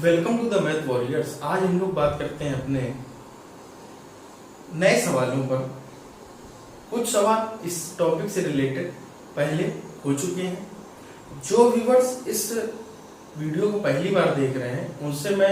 Welcome to the math warriors. आज हम लोग बात करते हैं अपने नए सवालों पर। कुछ सवाल इस टॉपिक से रिलेटेड पहले हो चुके हैं। जो व्यूअर्स इस वीडियो को पहली बार देख रहे हैं उनसे मैं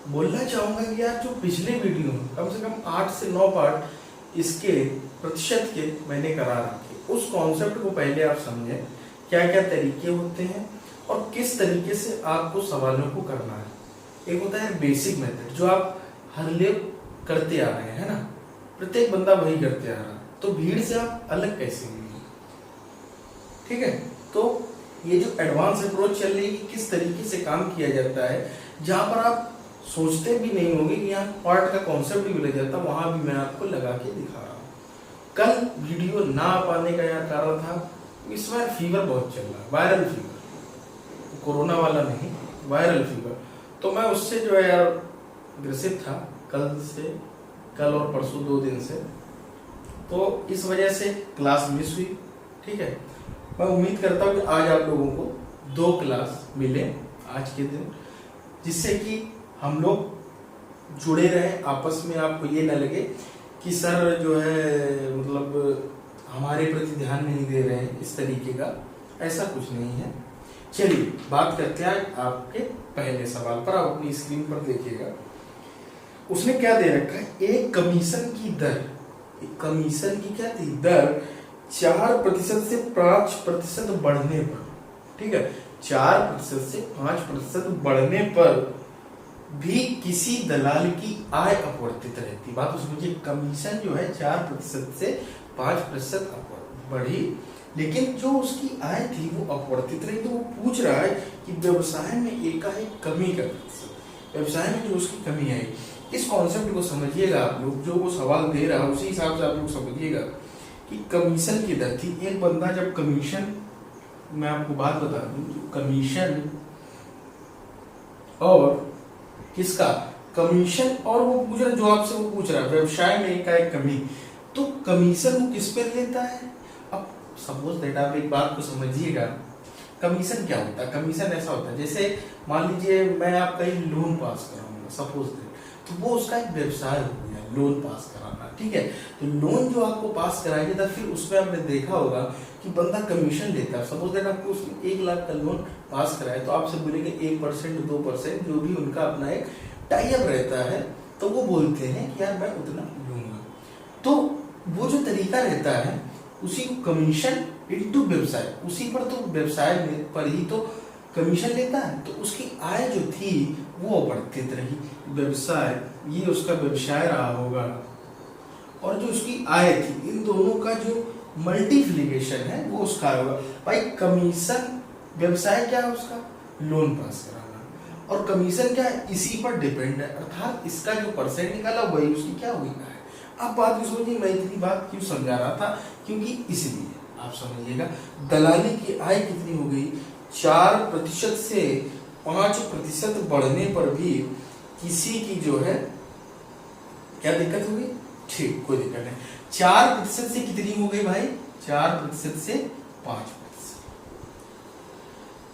बोलना चाहूंगा कि यार जो पिछले वीडियो में कम से कम 8 से 9 पार्ट इसके प्रतिशत के मैंने करा रखे, उस कॉन्सेप्ट को पहले आप समझें, क्या क्या तरीके होते हैं और किस तरीके से आपको सवालों को करना है। एक होता है बेसिक मेथड जो आप हर लेव करते आ रहे हैं, है ना, प्रत्येक बंदा वही करते आ रहा है, तो भीड़ से आप अलग कैसे होंगे। ठीक है, तो ये जो एडवांस अप्रोच चल रही है कि किस तरीके से काम किया जाता है, जहां पर आप सोचते भी नहीं होंगे कि यहाँ पार्ट का कॉन्सेप्ट भी लग जाता, वहां भी मैं आपको लगा के दिखा रहा हूँ। कल वीडियो ना आ पाने का यह कारण था, इस बार फीवर बहुत चल रहा है, वायरल फीवर, कोरोना वाला नहीं, वायरल फीवर। तो मैं उससे जो है यार ग्रसित था कल और परसों 2 दिन से, तो इस वजह से क्लास मिस हुई। ठीक है, मैं उम्मीद करता हूँ कि आज आप लोगों को 2 क्लास मिले आज के दिन, जिससे कि हम लोग जुड़े रहें आपस में। आपको ये ना लगे कि सर जो है मतलब हमारे प्रति ध्यान नहीं दे रहे हैं, इस तरीके का ऐसा कुछ नहीं है। चलिए बात करते हैं आपके पहले सवाल पर। आप अपनी स्क्रीन पर देखिएगा, उसने क्या दे रखा है, एक कमीशन की दर, एक कमीशन की क्या थी दर 4% से 5% बढ़ने पर, ठीक है, 4% से 5% बढ़ने पर भी किसी दलाल की आय अपवर्तित रहती। बात तो समझिए, कमीशन जो है 4% से 5% बढ़ी, लेकिन जो उसकी आय थी वो अपवर्तित रही। तो वो पूछ रहा है कि व्यवसाय में एकाएक कमी का प्रतिशत, व्यवसाय में जो उसकी कमी आई, इस कॉन्सेप्ट को समझिएगा आप लोग। जो वो सवाल दे रहा है उसी हिसाब से आप लोग समझिएगा कि कमीशन की दर थी। एक बंदा जब कमीशन, मैं आपको बात बता दूं, कमीशन और किसका, कमीशन और वो पूछ रहा, जो आपसे वो पूछ रहा है व्यवसाय में एकाएक कमी, तो कमीशन वो किस पे लेता है। अब सपोज दैट आप एक बात को समझिएगा, कमीशन क्या होता है। कमीशन ऐसा होता है जैसे मान लीजिए मैं आपका एक लोन पास कराऊंगा, सपोज दैट, तो वो उसका एक व्यवसाय हो गया लोन पास कराना। ठीक है, तो लोन जो आपको पास कराएंगे तो फिर उसमें आपने देखा होगा कि बंदा कमीशन लेता है। सपोज दैट आपको उसमें 1 लाख का लोन पास कराए तो आपसे बोलेंगे 1% 2% जो भी उनका अपना एक टाई अप रहता है, तो वो बोलते हैं कि यार मैं उतना लूंगा। तो वो जो तरीका रहता है उसी को कमीशन इनटू व्यवसाय, उसी पर तो व्यवसाय पर ही तो कमीशन लेता है, तो उसकी आय जो थी वो बढ़ती रही। व्यवसाय, ये उसका व्यवसाय रहा होगा, और जो उसकी आय थी, इन दोनों का जो मल्टीप्लिकेशन है वो उसका होगा। भाई कमीशन, व्यवसाय क्या है उसका, लोन पास कराना, और कमीशन क्या है, इसी पर डिपेंड है, अर्थात इसका जो परसेंट निकाला वही उसकी क्या हुई है। अब बात भी समझिए, मैं इतनी बात क्यों समझा रहा था, क्योंकि इसलिए आप समझिएगा दलाली की आय कितनी हो गई, 4% से 5% बढ़ने पर भी किसी की जो है क्या दिक्कत होगी। ठीक, कोई दिक्कत नहीं। 4% से कितनी हो गई भाई, 4% से 5%,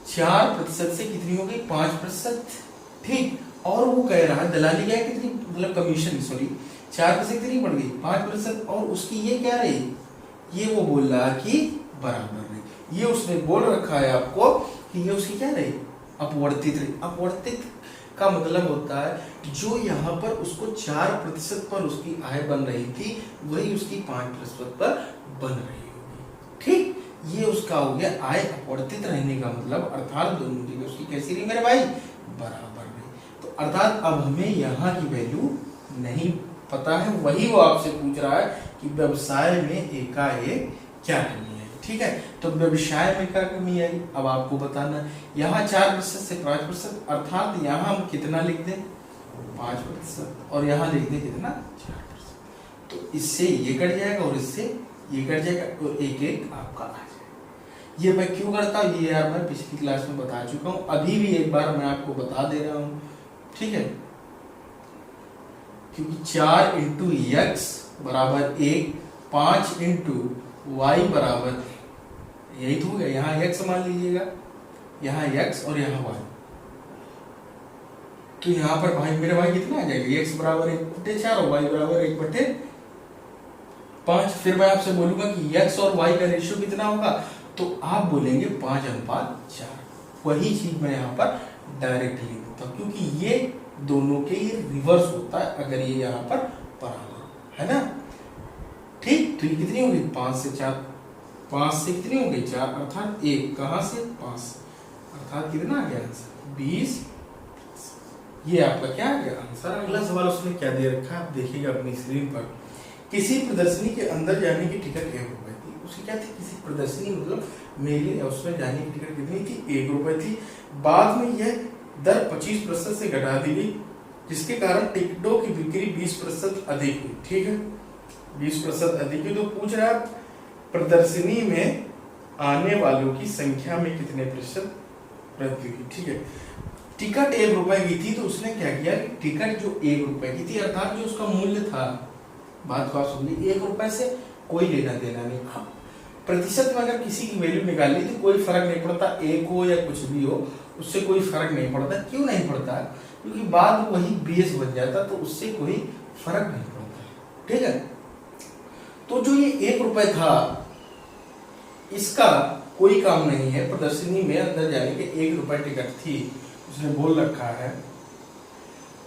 4% से कितनी हो गई, 5%। ठीक, और वो कह रहा है दलाली क्या कितनी, मतलब कमीशन, सॉरी, 4% कितनी बढ़ गई, 5%, और उसकी ये क्या रही, ये वो बोल रहा कि बराबर रही। ये उसने बोल रखा है आपको कि ये उसकी क्या रही, अपवर्तित रही। अपवर्तित का मतलब होता है जो यहाँ पर उसको 4% पर उसकी आय बन रही थी वही उसकी 5% पर बन रही होगी। ठीक, ये उसका हो गया आय अपवर्तित रहने का मतलब, अर्थात दोनों जगह उसकी कैसी रही मेरे भाई, बराबर रही। तो अर्थात अब हमें यहाँ की वैल्यू नहीं पता है, वही वो आपसे पूछ रहा है कि व्यवसाय में एकाएक क्या कमी है। ठीक है, तो व्यवसाय में क्या कमी आई, अब आपको बताना है। यहाँ 4% से 5%, अर्थात यहाँ हम कितना लिख दें, 5%, और यहाँ लिख दें कितना, 4%। तो इससे ये कट जाएगा और इससे ये कट जाएगा, तो एक एक आपका आ जाएगा। ये मैं क्यों करता हूँ, ये यार मैं पिछली क्लास में बता चुका हूँ, अभी भी एक बार मैं आपको बता दे रहा हूँ। ठीक है, क्योंकि 4 इंटू x बराबर 1, 5 इंटू y बराबर, यही तो हो गया। यहाँ x मान लीजिएगा, यहाँ x और यहाँ y, तो यहाँ पर भाई मेरे भाई कितना आ जाएगा, x बराबर 1/4 और y बराबर 1/5। फिर मैं आपसे बोलूंगा कि x और y का रेशियो कितना होगा, तो आप बोलेंगे 5:4। वही चीज मैं यहाँ पर डायरेक्टली लिख देता हूँ, क्योंकि ये दोनों के ये रिवर्स होता है अगर ये यहाँ पर बराबर है ना। ठीक, तो ये कितनी होगी 5 से 4, 5 से कितनी हो गई 4, अर्थात 1 कहां से 5, अर्थात कितना आ गया आंसर 20। ये आपका क्या आ गया आंसर। अगला सवाल उसने क्या दे रखा है आप देखिएगा अपनी स्क्रीन पर। किसी प्रदर्शनी के अंदर जाने की टिकट 1 रुपए थी। उसकी क्या थी, किसी प्रदर्शनी मतलब मेले या उसमें जाने की टिकट कितनी थी 1 रुपए थी। बाद में यह दर 25% से घटा दी गई, जिसके कारण टिकटों की बिक्री 20% अधिक हुई। ठीक है, 20% अधिक हुई। तो पूछ रहा है प्रदर्शनी में आने वालों की संख्या में कितने प्रतिशत वृद्धि हुई। ठीक है, टिकट 1 रुपए की थी, तो उसने क्या किया कि टिकट जो 1 रुपए की थी, अर्थात जो उसका मूल्य था, बात को आप समझिए, 1 रुपए से कोई लेना देना नहीं। हाँ, प्रतिशत में अगर किसी की वैल्यू निकाली तो कोई फर्क नहीं पड़ता, 1 हो या कुछ भी हो, उससे कोई फर्क नहीं पड़ता। क्यों नहीं पड़ता, क्योंकि बाद वही बेस बन जाता, तो उससे कोई फर्क नहीं पड़ता। ठीक है, तो जो ये 1 रुपए था, इसका कोई काम नहीं है। प्रदर्शनी में अंदर जाने के 1 रुपए टिकट थी, उसने बोल रखा है।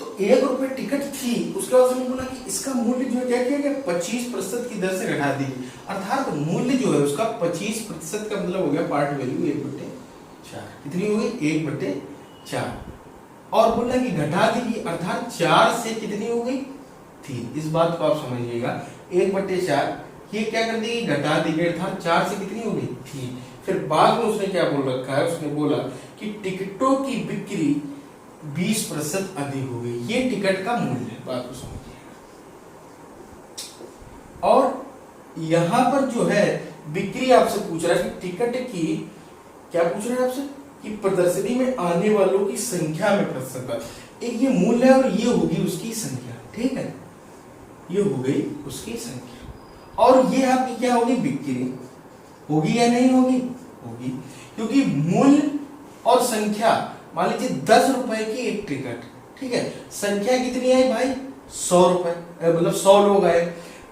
तो 1 रुपए टिकट थी, उसके बाद उसने बोला कि इसका मूल्य जो है क्या किया गया 25% की दर से घटा दी, अर्थात मूल्य जो है उसका 25% का मतलब हो गया पार्ट वैल्यू 1/4। कितनी हो गई 1/4। और बोलना कि घटा दी, अर्थात 4 से कितनी हो गई 3। इस बात को आप समझिएगा, 1/4 ये क्या कर दी, घटा दी गई, अर्थात 4 से कितनी हो गई 3। फिर बाद में उसने क्या बोल रखा है, उसने बोला कि टिकटों की बिक्री 20% अधिक हो गई। ये टिकट का मूल्य है, बात को समझिएगा। और यहां पर जो है बिक्री आपसे पूछ रहा है कि टिकट की क्या पूछ रहा है आपसे कि प्रदर्शनी में आने वालों की संख्या में प्रतिशत। एक ये मूल्य है और ये होगी उसकी संख्या। ठीक है, ये हो गई उसकी संख्या, और ये आपकी क्या होगी बिक्री। होगी या नहीं होगी, होगी, क्योंकि मूल्य और संख्या, मान लीजिए 10 रुपए की एक टिकट, ठीक है, संख्या कितनी आई भाई 100 रुपए, मतलब 100 लोग आए,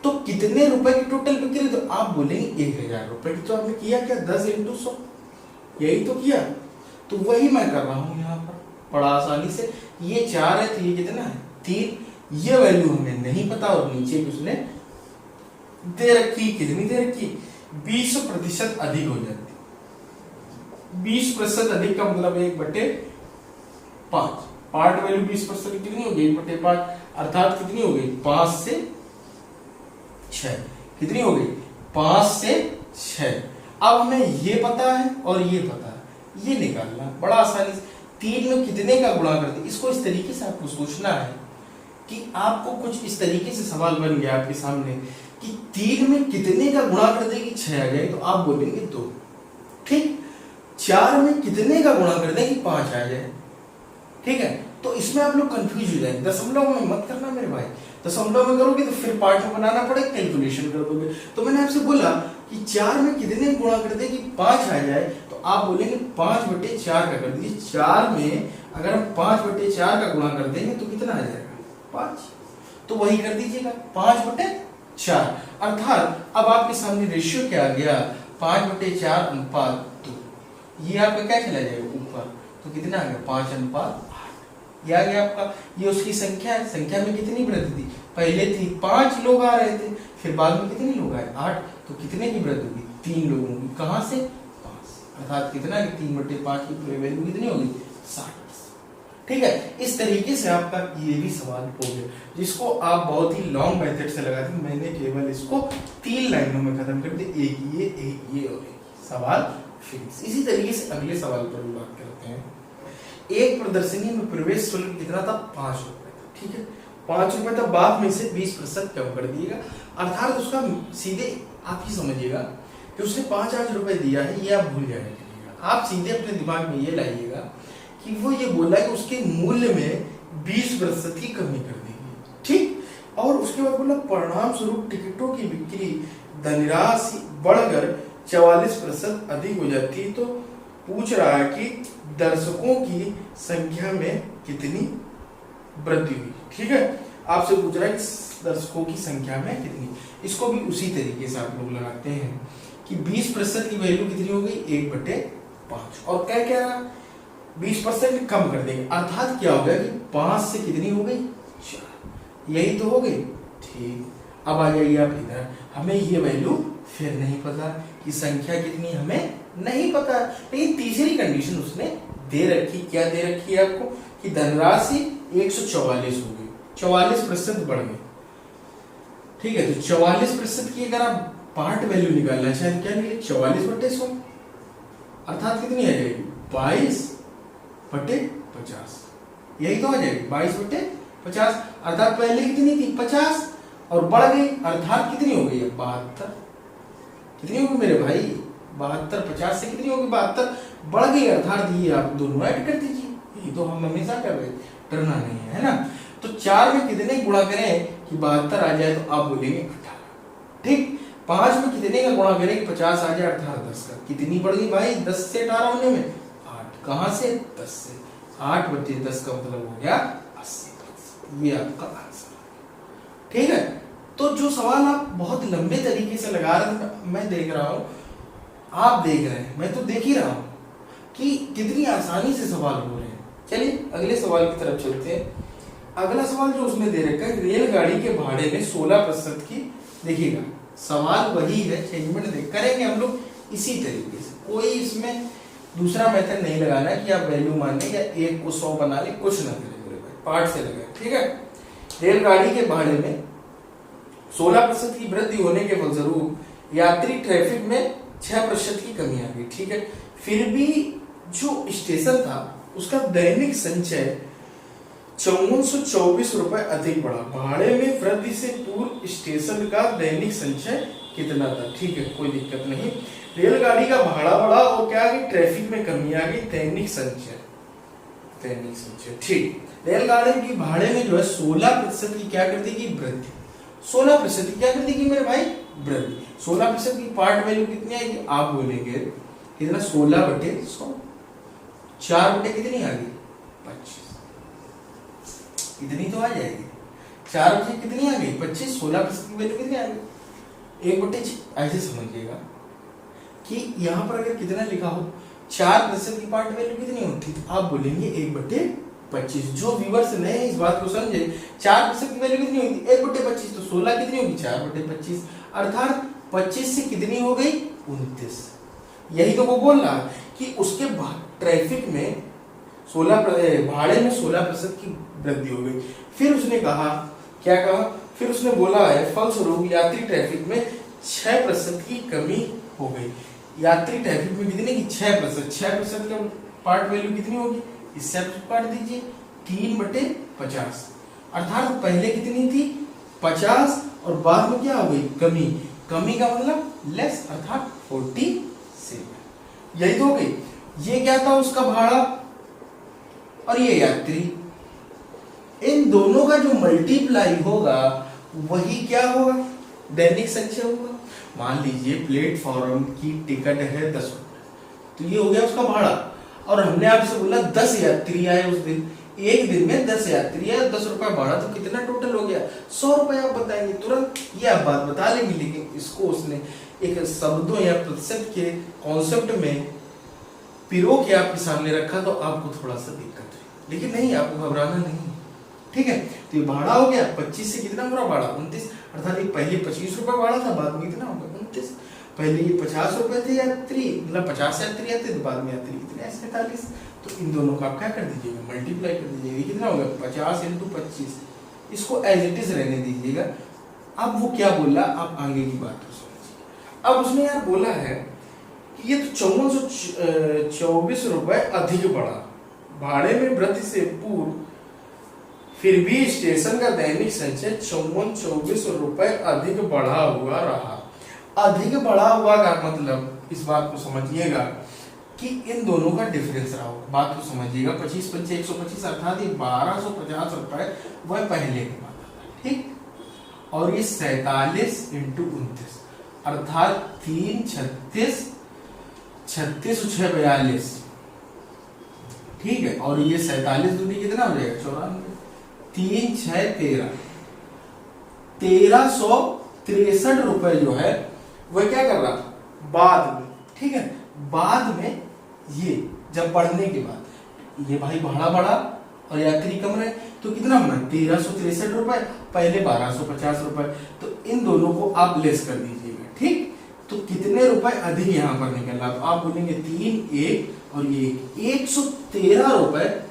तो कितने रुपए की टोटल बिक्री, तो आप बोलेंगे 1000 रुपए की। तो आपने किया क्या 10 × 100, यही तो किया। तो वही मैं कर रहा हूं यहाँ पर बड़ा आसानी से। ये 4 है, तो ये कितना है 3। ये वैल्यू हमें नहीं पता, और नीचे उसने दे रखी, कितनी दे रखी 20% अधिक हो जाती। 20% अधिक का मतलब 1/5। पार्ट वैल्यू 20% कितनी हो गई 1/5, अर्थात कितनी हो गई 5 से 6। कितनी हो गई 5 से 6। अब हमें ये पता है और ये पता है, ये निकालना बड़ा आसानी से। 3 में कितने का गुणा कर दे, इसको इस तरीके से आपको सोचना है कि आपको कुछ इस तरीके से सवाल बन गया आपके सामने कि 3 में कितने का गुणा कर दे कि 6 आ जाए, तो आप बोलेंगे 2। ठीक, 4 में कितने का गुणा कर दे कि 5 आ जाए। ठीक है, तो इसमें आप लोग कंफ्यूज हो जाएंगे। दशमलव में मत करना मेरे भाई, दशमलव में करोगे तो फिर पार्ट में बनाना पड़ेगा, कैलकुलेशन कर दोगे। तो मैंने आपसे बोला कि 4 में कितने गुणा कर दे कि 5 आ जाए, तो आप बोलेंगे 5/4 का कर दीजिए। 4 में अगर हम 5/4 का गुणा कर देंगे तो कितना आ जाएगा 5, तो वही कर दीजिएगा 5/4। अर्थात अब आपके सामने रेशियो क्या आ गया 5/4:2। ये आपका क्या चला जाएगा ऊपर, तो कितना आ गया 5:8। ये आ गया आपका, ये उसकी संख्या है। संख्या में कितनी वृद्धि थी, पहले थी 5 लोग आ रहे थे, फिर बाद में कितने लोग आए 8, तो कितने की वृद्धि होगी 3 लोगों की। कहां से 5, अर्थात कितना 3/5 की वैल्यू कितनी होगी 60। ठीक है, इस तरीके से आपका ये भी सवाल हो गया, जिसको आप बहुत ही लॉन्ग मेथड से लगाते हैं। मैंने केवल इसको 3 लाइनों में खत्म कर दिया, एक ये और एक सवाल फिक्स। इसी तरीके से अगले सवाल पर भी बात करते हैं। एक प्रदर्शनी में प्रवेश शुल्क कितना था 5 रुपए था। ठीक है, 5 रुपए था, बाद में से 20% कम कर दिएगा। अर्थात उसका सीधे आप ही समझिएगा कि उसने 5 रुपए दिया है, ये आप भूल जाएगा। आप सीधे अपने दिमाग में ये लाइएगा कि वो ये बोला कि उसके मूल्य में 20% की कमी कर देगी। ठीक, और उसके बाद बोला परिणाम स्वरूप टिकटों की बिक्री धनराशि बढ़कर 44% अधिक हो जाती है। तो पूछ रहा है कि दर्शकों की संख्या में कितनी वृद्धि हुई। ठीक है, आपसे पूछ रहा है कि दर्शकों की संख्या में कितनी, इसको भी उसी तरीके से आप लोग लगाते हैं कि 20% की वैल्यू कितनी हो गई 1/5 और क्या क्या 20% कम कर देंगे, अर्थात क्या हो गया कि 5 से कितनी हो गई 4, यही तो हो गई। ठीक, अब आ जाइए आप इधर, हमें ये वैल्यू फिर नहीं पता कि संख्या कितनी हमें नहीं पता, लेकिन तीसरी कंडीशन उसने दे रखी, क्या दे रखी है आपको कि धनराशि 144 हो गई, 44% बढ़ गई। ठीक है, तो 44% की अगर आप पार्ट वैल्यू निकालना चाहें क्या निकले 44/100, अर्थात कितनी आ जाएगी 22/50, यही तो आ जाएगी 22/50, अर्थात पहले कितनी थी 50 और बढ़ गई, अर्थात कितनी हो गई 72, कितनी होगी मेरे भाई 72, 50 से कितनी होगी 72 बढ़ गई, अर्थात ये आप दोनों ऐड कर दीजिए, यही तो हम हमेशा कर रहे, डरना नहीं है ना। तो 4 में कितने गुणा करें कि 72 आ जाए तो आप बोलेंगे 18। ठीक, 5 में कितने का गुणा करें कि 50 आ जाए, अर्थात 10 का, कितनी बढ़ गई भाई 10 से 18 होने में 8, कहां से 10 से, 8/10 का मतलब हो गया 80, ये आपका आंसर। ठीक है, तो जो सवाल आप बहुत लंबे तरीके से लगा रहे थे, मैं देख रहा हूं, आप देख रहे हैं, मैं तो देख ही रहा हूं कि कितनी आसानी से सवाल हो रहे हैं। चलिए अगले सवाल की तरफ चलते हैं। अगला सवाल जो उसने दे रखा है, रेलगाड़ी के भाड़े में 16% की, देखिएगा सवाल वही है, चेंजमेंट देख करेंगे हम लोग इसी तरीके से, कोई इसमें दूसरा मेथड नहीं लगाना कि आप वैल्यू मान लें या 1 को 100 बना लें, कुछ ना करें मेरे भाई, पार्ट से लगाए। ठीक है, रेलगाड़ी के भाड़े में 16% की वृद्धि होने के फलस्वरूप यात्री ट्रैफिक में 6% की कमी आ गई। ठीक है, फिर भी जो स्टेशन था उसका दैनिक संचय 5424 रुपए अधिक बढ़ा, भाड़े में वृद्धि से पूर्व स्टेशन का दैनिक संचय कितना था। ठीक है, कोई दिक्कत नहीं, रेलगाड़ी का भाड़ा बढ़ा और क्या आ गई ट्रैफिक में कमी आ गई, दैनिक संचय, दैनिक संचय। ठीक, रेलगाड़ी की भाड़े में जो है 16% की क्या कर देगी वृद्धि, 16% की क्या कर देगी मेरे भाई वृद्धि, 16% की पार्ट वैल्यू कितनी आएगी, आप बोलेंगे कितना 16/100, 4 बटे कितनी आ गई 25, इतनी तो आ जाएगी, 4 बटे कितनी आ गई 25, 16% की वैल्यू कितनी आ गई 1/6, ऐसे समझिएगा कि यहाँ पर अगर कितना लिखा हो 4% की पार्ट वैल्यू कितनी होती है, आप बोलेंगे 1/25। जो व्यूअर्स नए इस बात को समझे, 4% की वैल्यू कितनी होगी 1/25, तो 16 कितनी होगी 4/25, अर्थात 25 से कितनी हो गई 29। यही तो वो बोल रहा कि उसके ट्रैफिक में 16 भाड़े में 16% की वृद्धि हो गई। फिर उसने कहा, क्या कहा, फिर उसने बोला है फलस्वरूप यात्री ट्रैफिक में 6% की कमी हो गई। यात्री ट्रैफिक में कितने की 6%, 6% का पार्ट वैल्यू कितनी होगी, इससे आप काट दीजिए 3/50, अर्थात पहले कितनी थी 50 और बाद में क्या हो गई कमी, कमी का मतलब लेस, अर्थात 47, यही तो हो गई। ये क्या था उसका भाड़ा और ये यात्री, इन दोनों का जो मल्टीप्लाई होगा वही क्या होगा दैनिक संचय होगा। मान लीजिए प्लेटफॉर्म की टिकट है 10 रुपए, तो ये हो गया उसका भाड़ा, और हमने आपसे बोला 10 यात्री आए उस दिन, एक दिन में 10 यात्री आए, 10 रुपए भाड़ा, तो कितना टोटल हो गया 100 रुपए। आप बताएंगे तुरंत, ये आप बात बता लेंगे, लेकिन इसको उसने एक शब्दों या प्रतिशत के कॉन्सेप्ट में पिरो के आपके सामने रखा, तो आपको थोड़ा सा दिक्कत है, लेकिन नहीं, आपको घबराना नहीं। ठीक है, तो ये भाड़ा हो गया 25 से कितना पूरा भाड़ा 29, अर्थात ये पहले 25 रुपए भाड़ा था, बाद में कितना होगा 29। पहले ये 50 रुपए थे यात्री, मतलब 50 यात्री आते, तो बाद में यात्री कितने 47, तो इन दोनों का आप क्या कर दीजिएगा मल्टीप्लाई कर दीजिएगा, कितना होगा 50 × 25, इसको एज इट इज रहने दीजिएगा। अब वो क्या बोला, आप आगे की बात को समझिए। अब उसने यार बोला है कि ये तो 5424 रुपए अधिक बढ़ा, भाड़े में वृद्धि से पूर्व फिर भी स्टेशन का दैनिक संचय 5424 रुपए अधिक बढ़ा हुआ रहा। अधिक बढ़ा हुआ का मतलब इस बात को समझिएगा कि इन दोनों का डिफरेंस रहा होगा, बात को समझिएगा। 25 × 5 = 125, अर्थात ये 1250 रुपए वह पहले के बाद आता, ठीक, और ये 47 × 29, अर्थात 3 36 36 6 42, ठीक है, और ये 47 दूनी कितना हो जाएगा 94, 3 6 13, 1363 रुपए जो है वह क्या कर रहा बाद में, ठीक है, बाद में ये जब बढ़ने के बाद ये भाई बढ़ा और यात्री कम रहे तो कितना बना 1363 रुपए, पहले 1250 रुपए, तो इन दोनों को आप लेस कर दीजिएगा, ठीक। तो कितने रुपए अधिक यहाँ पर निकल रहा, तो आप बोलेंगे 3 1 और ये 113 रुपए,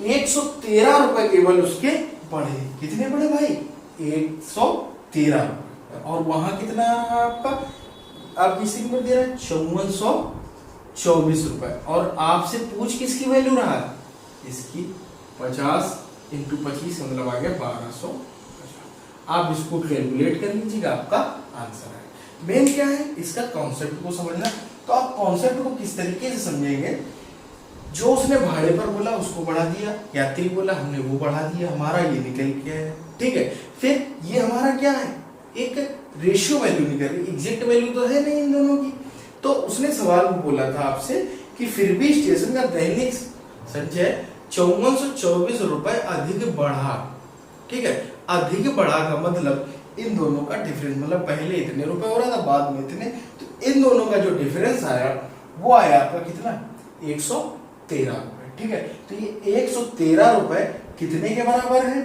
113 रुपए केवल उसके बढ़े। कितने बढ़े भाई 113 रुपए, और वहां कितना आपका आप किसी नंबर दे रहे हैं 5424 रुपए, और आपसे पूछ किसकी वैल्यू रहा है इसकी 50 इंटू 25 मतलब आ गया 1250। आप इसको कैलकुलेट कर लीजिएगा, आपका आंसर है। मेन क्या है इसका कॉन्सेप्ट को समझना, तो आप कॉन्सेप्ट को किस तरीके से समझेंगे, जो उसने भाड़े पर बोला उसको बढ़ा दिया, यात्री बोला हमने वो बढ़ा दिया, हमारा ये निकल गया है, ठीक है। फिर ये हमारा क्या है एक रेशियो वैल्यू निकल रही, एग्जैक्ट वैल्यू तो है नहीं इन दोनों की। तो उसने सवाल बोला था आपसे कि फिर भी स्टेशन का दैनिक संचय 5424 रुपए अधिक बढ़ा, ठीक है। अधिक बढ़ा का मतलब इन दोनों का डिफरेंस, मतलब पहले इतने रुपए हो रहा था बाद में इतने, तो इन दोनों का जो डिफरेंस आया वो आया आपका कितना 113 रुपए, ठीक है। तो ये 113 रुपए कितने के बराबर है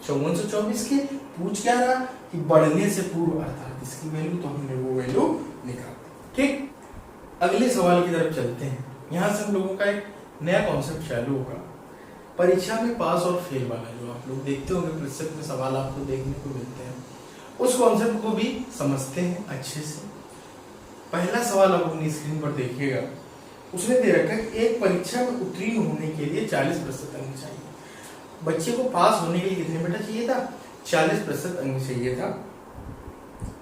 5424 के। पूछ क्या रहा कि बढ़ने से पूर्व अर्थात इसकी वैल्यू, तो हमने वो वैल्यू निकाल दी, ठीक। अगले सवाल की तरफ चलते हैं। यहां से हम लोगों का एक नया कॉन्सेप्ट चालू होगा, परीक्षा में पास और फेल वाला, जो आप लोग देखते होंगे प्रतिशत में सवाल आपको देखने को मिलते हैं, उस कॉन्सेप्ट को भी समझते हैं अच्छे से। पहला सवाल आप अपनी स्क्रीन पर देखिएगा, उसने दे रखा है एक परीक्षा में उत्तीर्ण होने के लिए 40% अंक चाहिए। बच्चे को पास होने के लिए कितने बेटा चाहिए था 40% अंक चाहिए था।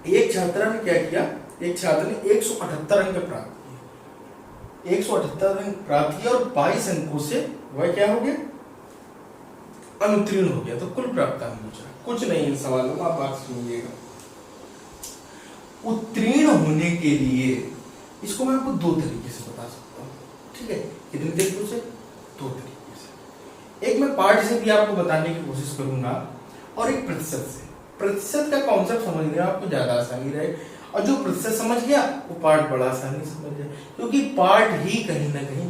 एक छात्रा ने क्या किया, एक छात्र ने 178 अंक प्राप्त किए, 178 अंक प्राप्त किया और 22 अंकों से वह क्या हो गया अनुत्तीर्ण हो गया। तो कुल प्राप्त अंक पूछा, कुछ नहीं इन सवालों में, आप बात सुनिएगा। उत्तीर्ण होने के लिए इसको मैं आपको दो तरीके से बता सकता हूँ, ठीक है। कितने तरीकों से, दो तरीके से। एक मैं पार्ट से भी आपको बताने की कोशिश करूंगा और एक प्रतिशत से। प्रतिशत का कॉन्सेप्ट समझने में आपको ज्यादा आसानी रहे, और जो प्रतिशत समझ गया वो पार्ट बड़ा आसानी समझ जाए, क्योंकि पार्ट ही कहीं ना कहीं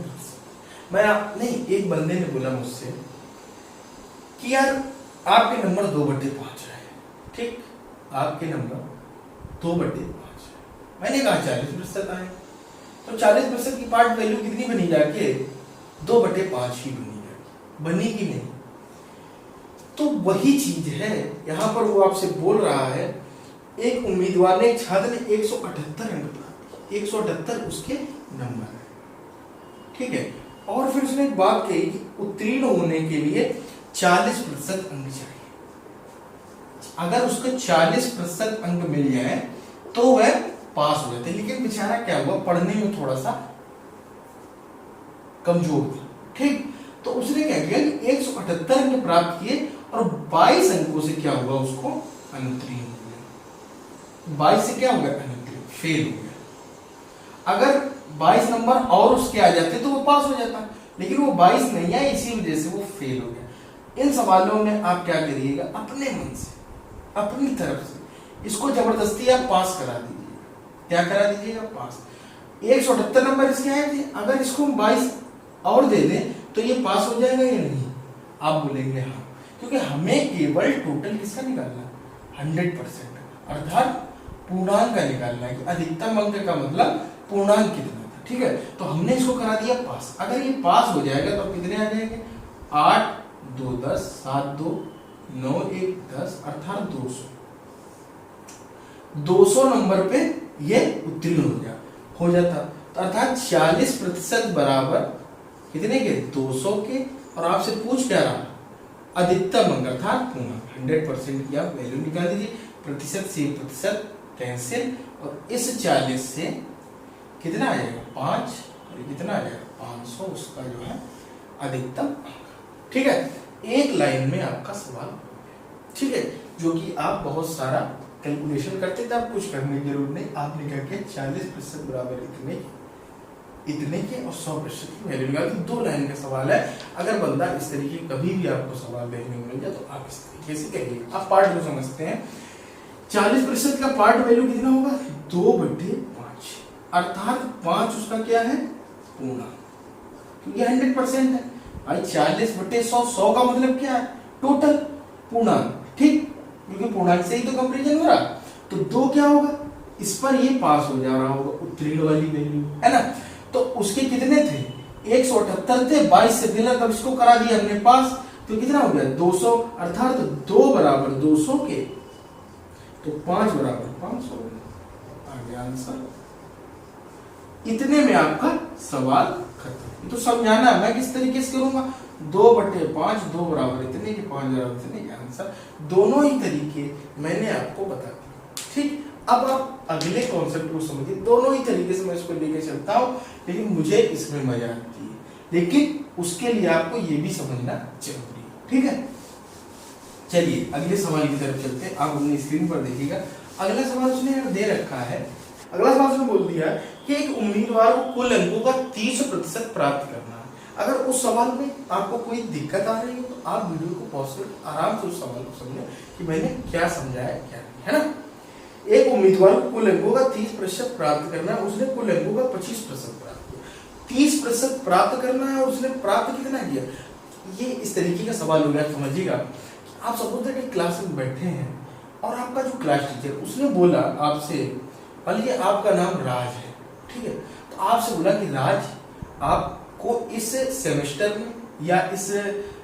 मैं नहीं, एक बंदे ने बोला मुझसे कि यार आपके नंबर 2/5 है, ठीक, आपके नंबर 2/5 है। मैंने कहा 40% आए, तो 40% की पार्ट वैल्यू कितनी बनी जाके 2/5 ही बनी जाएगी, बनी कि नहीं। तो वही चीज है यहां पर, वो आपसे बोल रहा है एक उम्मीदवार ने, एक छात्र ने 178 अंक प्राप्त, 178 उसके नंबर है, ठीक है। और फिर उसने एक बात कही कि उत्तीर्ण होने के लिए 40% अंक चाहिए। अगर उसको 40% अंक मिल जाए तो वह पास हो जाते, लेकिन बेचारा क्या हुआ पढ़ने में थोड़ा सा कमजोर था, ठीक। तो उसने क्या किया कि 178 अंक प्राप्त किए और 22 अंकों से क्या हुआ उसको अनुत्तीर्ण हो गया। 22 से क्या हो गया अनुत्तीर्ण, फेल हो गया। अगर 22 नंबर और उसके आ जाते तो वो पास हो जाता, लेकिन वो 22 नहीं आए, इसी वजह से वो फेल हो गया। इन सवालों में आप क्या करिएगा अपने मन से, अपनी तरफ से इसको जबरदस्ती आप पास करा दीजिएगा। क्या करा दीजिएगा पास। 178 नंबर इसके आए थे, अगर इसको 22 और दे दें तो ये पास हो जाएगा या नहीं, आप बोलेंगे हाँ, क्योंकि हमें केवल टोटल किसका निकालना है 100%, अर्थात पूर्णांक का निकालना है कि अधिकतम अंक का मतलब पूर्णांक कितना था, ठीक है। तो हमने इसको करा दिया पास। अगर ये पास हो जाएगा तो कितने आ जाएंगे 8 2 10 7 2 9 1 10 अर्थात 200 नंबर पे ये उत्तीर्ण हो जाता। तो अर्थात 40% बराबर कितने के 200 के, और आपसे पूछ क्या रहा अधिकतम अंक अर्थात पूर्णांक 100% की आप वैल्यू निकाल दीजिए। प्रतिशत से प्रतिशत कैंसिल, और इस 40 से कितना आ जाएगा 5, और कितना आ जाएगा 500 उसका जो है अधिकतम अंक, ठीक है। एक लाइन में आपका सवाल, ठीक है, जो कि आप बहुत सारा कैलकुलेशन करते थे, आप कुछ करने की जरूरत नहीं। आपने क्या किया 40% बराबर इतने इतने के और 100% की वैल्यू निकालती। 2 लाइन का सवाल है। अगर बंदा इस तरीके कभी भी आपको सवाल देखने को मिल जाए तो आप इस तरीके से कहिए। आप पार्ट को समझते हैं। 40% का पार्ट वैल्यू कितना होगा? 2/5, अर्थात 5 उसका क्या है? पूर्णांक, क्योंकि 100% है भाई। 40/100, 100 का मतलब क्या है? टोटल पूर्णांक, ठीक, क्योंकि पूर्णांक से ही तो कंपैरिजन हो रहा। तो 2 क्या होगा? इस पर ये पास हो जा रहा होगा, उत्तीर्ण वाली वैल्यू है ना। तो उसके कितने थे? 178 थे, 22 से मिला तब इसको करा दिया हमने पास, तो कितना हो गया? 200, अर्थात 2 बराबर 200 के तो 5 बराबर 500 आ गया आंसर। इतने में आपका सवाल खत्म। तो समझाना मैं किस तरीके से करूंगा? 2/5, 2 बराबर इतने के 5 बराबर इतने के आंसर। दोनों ही तरीके मैंने आपको बता दिए, ठीक। अब आप अगले कॉन्सेप्ट को समझिए। दोनों ही तरीके से मैं इसको लेके चलता हूँ, लेकिन मुझे इसमें मजा आती है, लेकिन उसके लिए आपको ये भी समझना जरूरी है, ठीक है। चलिए अगले सवाल की तरफ चलते हैं। आप अपनी स्क्रीन पर देखिएगा। अगला सवाल उसने दे रखा है। अगला सवाल उसने बोल दिया कि एक उम्मीदवार को कुल अंकों का 30% प्राप्त करना है। अगर उस सवाल में आपको कोई दिक्कत आ रही है तो आप वीडियो को पॉज कर आराम से उस सवाल को समझें कि मैंने क्या समझाया क्या नहीं, है ना। एक उम्मीदवार को कुल अंकों का 30% प्राप्त करना है, उसने कुल अंकों का 25% प्राप्त किया। 30% प्राप्त करना है और उसने प्राप्त कितना किया? ये इस तरीके का सवाल हो गया। समझिएगा, आप सपोज दैट क्लास में बैठे हैं और आपका जो क्लास टीचर उसने बोला आपसे, मान लीजिए आपका नाम राज है, ठीक है, तो आपसे बोला कि राज आपको इस सेमेस्टर में या इस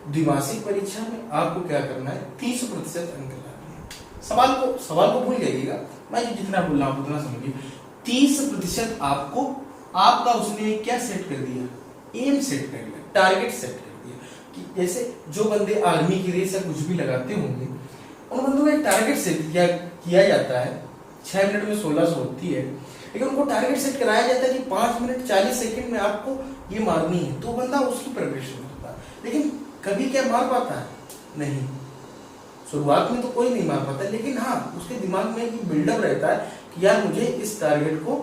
द्विमासिक परीक्षा में आपको क्या करना है? 30% अंक लाने हैं। सवाल को भूल जाइएगा, मैं जितना बोल रहा हूं उतना समझिए। 30% आपको, आपका उसने क्या सेट कर दिया? एम सेट कर दिया, टारगेट सेट कर दिया। कि जैसे जो बंदे आर्मी की रेस या कुछ भी लगाते होंगे, उन बंदों का एक टारगेट सेट किया जाता है। 6 मिनट में 1600 होती है, लेकिन उनको टारगेट सेट कराया जाता है कि 5 मिनट 40 सेकंड में आपको ये मारनी है, तो बंदा उसकी प्रिपरेशन करता है। लेकिन कभी क्या मार पाता है? नहीं, शुरुआत में तो कोई नहीं मार पाता, लेकिन हाँ उसके दिमाग में एक बिल्डअप रहता है कि यार मुझे इस टारगेट को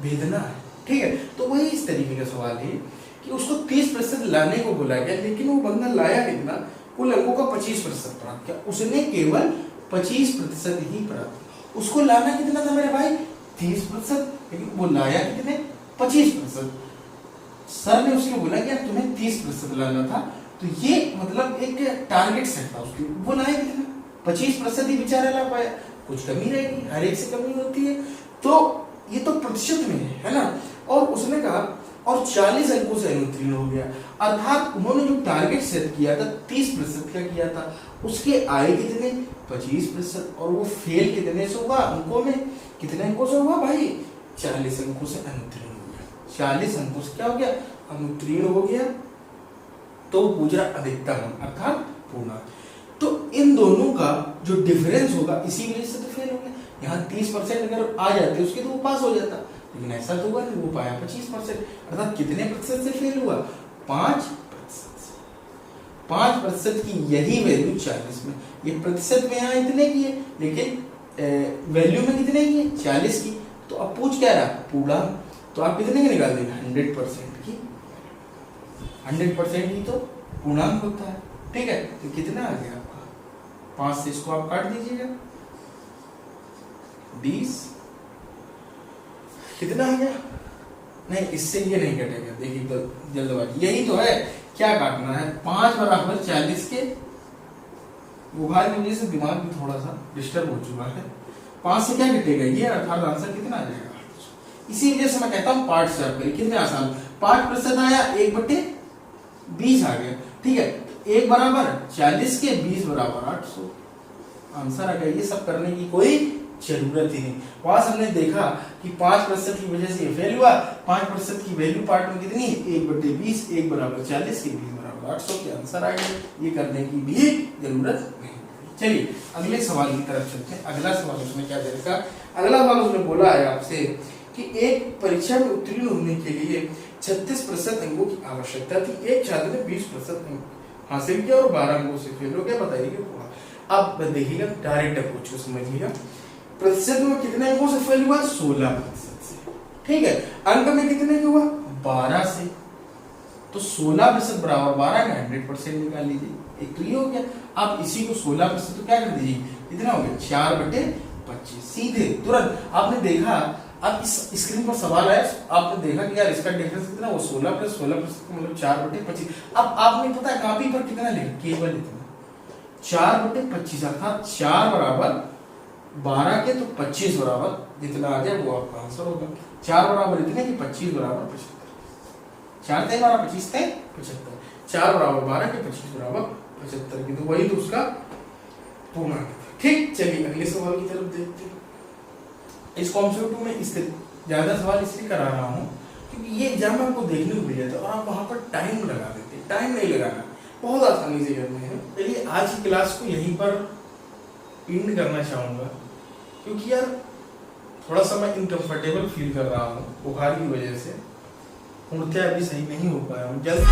भेजना है, ठीक है। तो वही इस तरीके का सवाल है कि उसको 30% लाने को बोला गया, लेकिन वो बंदा लाया कितना? कुल अंकों का 25% प्राप्त किया। उसने केवल 25% ही प्राप्त किया। उसको लाना कितना था मेरे भाई? 30%, लेकिन वो लाया कितने? 25%। सर ने उसको बोला कि यार तुम्हें 30% लाना था, तो ये मतलब एक टारगेट सेट था उसकी, वो लाया कितना? 25% ही बेचारा ला पाया। कुछ कमी रहेगी, हर एक से कमी होती है, तो ये तो प्रतिशत में है ना। और उसने कहा और 40 अंकों से अनुत्तीर्ण हो गया, अर्थात उन्होंने जो टारगेट सेट किया था 30% का किया था, उसके आए कितने? 25%। और वो फेल कितने से हुआ? अंकों में कितने अंकों से हुआ भाई? 40 अंकों से अनुत्तीर्ण हो गया। 40 अंकों से क्या हो गया? अनुत्तीर्ण हो गया। तो पूछ रहा अधिकतम अर्थात पूर्णांक। तो इन दोनों का जो डिफरेंस होगा इसी वजह से तो फेल हो गया। यहाँ 30% अगर आ जाते उसके तो वो पास हो जाता, लेकिन ऐसा तो हुआ नहीं, वो पाया 25%, अर्थात कितने प्रतिशत से फेल हुआ? 5% से। 5% की यही वैल्यू 40 में, ये प्रतिशत में यहाँ इतने की है, लेकिन वैल्यू में कितने की है? 40 की। तो अब पूछ क्या रहा? पूर्णांक। तो आप कितने की निकाल देंगे? 100% की। 100% ही तो पूर्णांक होता है, ठीक है। तो कितना आ गया आपका? 5 से इसको आप काट दीजिएगा, 20। कितना आ गया? नहीं, इससे ये नहीं कटेगा, देखिए तो जल्दबाजी, यही तो है, क्या काटना है? 5 बराबर 40 के। बुखार की वजह से दिमाग भी थोड़ा सा डिस्टर्ब हो चुका है। 5 से क्या कटेगा? ये, अर्थात आंसर कितना आ जाएगा? इसी वजह से मैं कहता हूँ पार्ट से आप करिए, कितने आसान। 5% आया, 1/20 आ गया, ठीक है। 1 बराबर 40 के, 20 बराबर 800 आंसर आ गया। ये सब करने की कोई जरूरत ही नहीं। वहां हमने देखा कि 5% की वजह से ये फेल हुआ। 5% की वैल्यू पार्ट में कितनी? 1/20, 1 बराबर 40 के, 20 बराबर 800 के आंसर आ गए। ये करने की भी जरूरत नहीं। चलिए अगले सवाल की तरफ चलते हैं। अगला सवाल उसने क्या दे रखा? अगला सवाल उसने बोला है आपसे कि एक परीक्षा में उत्तीर्ण होने के लिए 36% अंकों की आवश्यकता थी। एक छात्र ने 20% अंक हासिल किया और 12 अंकों से फेल हो गया, बताइए क्या? अब देखिएगा, डायरेक्ट अप्रोच को समझिएगा। प्रतिशत में कितने अंकों से फेल हुआ? 16% से, ठीक है। अंक में कितने हुआ? 12 से, तो 16% बराबर 12 का 100% निकाल लीजिए। एक तो ये हो गया। अब इसी को 16% तो क्या कर दीजिए, इतना हो गया 4/25, सीधे तुरंत आपने देखा। अब इस स्क्रीन पर सवाल आया, आपने देखा कि यार इसका डिफरेंस कितना, वो 16 + 16% मतलब 4/25। अब आपने पता है कॉपी पर कितना लिखा, केवल इतना 4/25, अर्थात 4 बराबर 12 के तो 25 बराबर जितना आ जाए वो आपका आंसर होगा। 4 बराबर इतने की 25 बराबर 75, 4 × 12 25 × 75, 4 बराबर 12 के 25 बराबर 75 की, तो वही तो उसका पूर्णांक। ठीक, चलिए अगले सवाल की तरफ देखते हैं। इस कॉन्सेप्ट में इससे ज्यादा सवाल इसलिए करा रहा हूँ क्योंकि ये एग्जाम आपको देखने को मिल जाता है और आप वहां पर टाइम लगा देते हैं। टाइम नहीं लगाना, बहुत आसानी से करने हैं। चलिए आज की क्लास को यहीं पर एंड करना चाहूंगा क्योंकि यार थोड़ा सा मैं इनकम्फर्टेबल फील कर रहा हूँ बुखार की वजह से, मुड़ते अभी सही नहीं हो पाया हूँ। जल्द